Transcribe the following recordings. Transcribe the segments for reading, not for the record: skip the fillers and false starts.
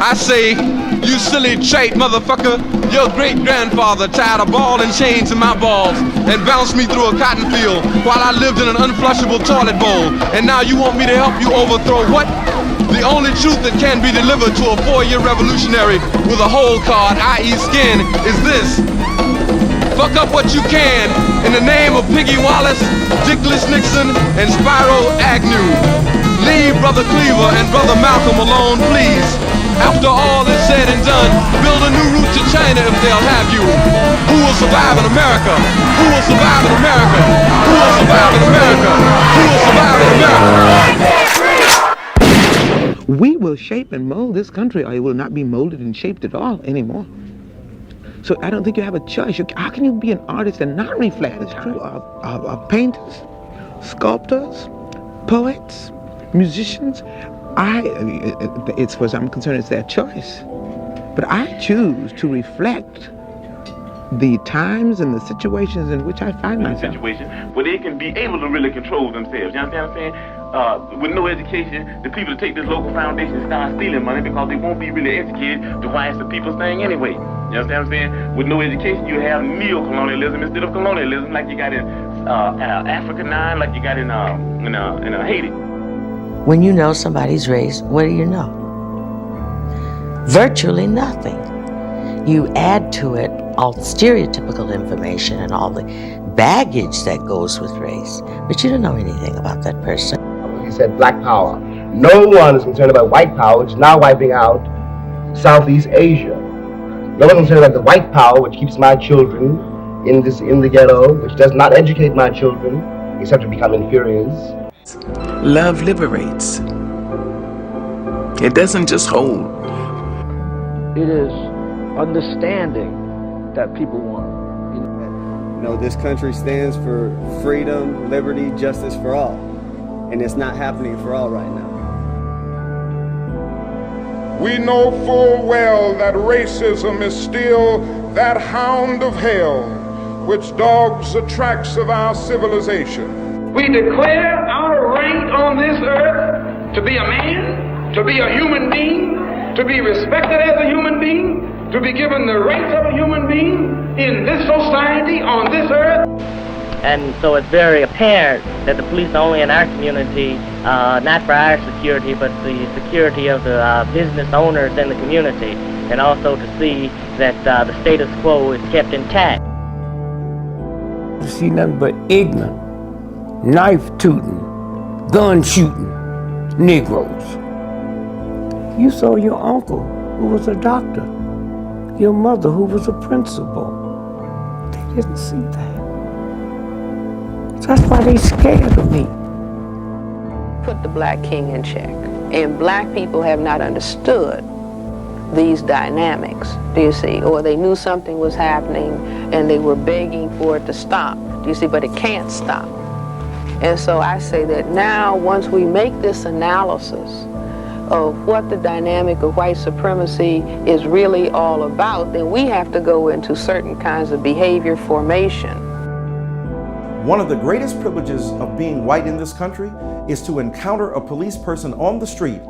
I say, you silly trait motherfucker, your great-grandfather tied a ball and chain to my balls and bounced me through a cotton field while I lived in an unflushable toilet bowl. And now you want me to help you overthrow what? The only truth that can be delivered to a 4-year revolutionary with a hole card, i.e. skin, is this. Fuck up what you can in the name of Piggy Wallace, Dickless Nixon, and Spyro Agnew. Leave Brother Cleaver and Brother Malcolm alone, please. After all is said and done, build a new route to China if they'll have you. Who will survive in America? Who will survive in America? Who will survive in America? Who will survive in America? We will shape and mold this country, or it will not be molded and shaped at all anymore. So I don't think you have a choice. How can you be an artist and not reflect? It's true of painters, sculptors, poets, musicians. As far as I'm concerned, it's their choice. But I choose to reflect the times and the situations in which I find myself. Situation where they can be able to really control themselves. You understand what I'm saying? With no education, the people that take this local foundation start stealing money because they won't be really educated to why it's the people's thing anyway. You understand what I'm saying? With no education, you have neo-colonialism instead of colonialism, like you got in Africa 9, like you got in Haiti. When you know somebody's race, what do you know? Virtually nothing. You add to it all the stereotypical information and all the baggage that goes with race, but you don't know anything about that person. He said black power. No one is concerned about white power, which is now wiping out Southeast Asia. No one is concerned about the white power, which keeps my children in the ghetto, which does not educate my children, except to become inferiors. Love liberates. It doesn't just hold. It is understanding that people want. You know, this country stands for freedom, liberty, justice for all. And it's not happening for all right now. We know full well that racism is still that hound of hell which dogs the tracks of our civilization. We declare our right on this earth to be a man, to be a human being, to be respected as a human being, to be given the rights of a human being in this society, on this earth. And so it's very apparent that the police are only in our community, not for our security, but the security of the business owners in the community, and also to see that the status quo is kept intact. You see nothing but ignorant, knife-tooting, gun-shooting Negroes. You saw your uncle, who was a doctor, your mother, who was a principal. They didn't see that. That's why they scared of me. Put the black king in check. And black people have not understood these dynamics, do you see? Or they knew something was happening and they were begging for it to stop, do you see? But it can't stop. And so I say that now, once we make this analysis of what the dynamic of white supremacy is really all about, then we have to go into certain kinds of behavior formation. One of the greatest privileges of being white in this country is to encounter a police person on the street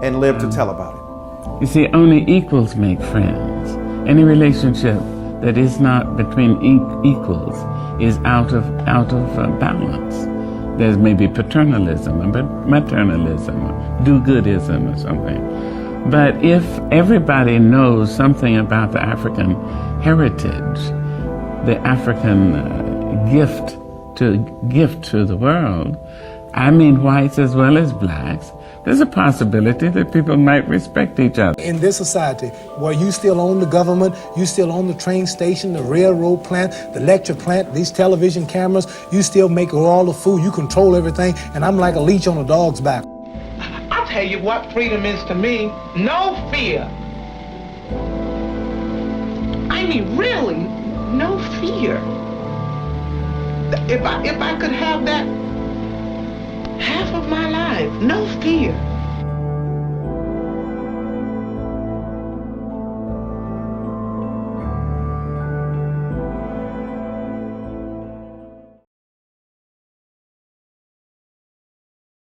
and live to tell about it. You see, only equals make friends. Any relationship that is not between equals is out of balance. There's maybe paternalism, or maternalism, or do-goodism or something. But if everybody knows something about the African heritage, the African gift to the world, I mean whites as well as blacks, there's a possibility that people might respect each other. In this society where you still own the government, you still own the train station, the railroad plant, the lecture plant, these television cameras, you still make all the food, you control everything, and I'm like a leech on a dog's back. I'll tell you what freedom is to me. No fear. I mean, really, no fear. If I could have that half of my life, no fear.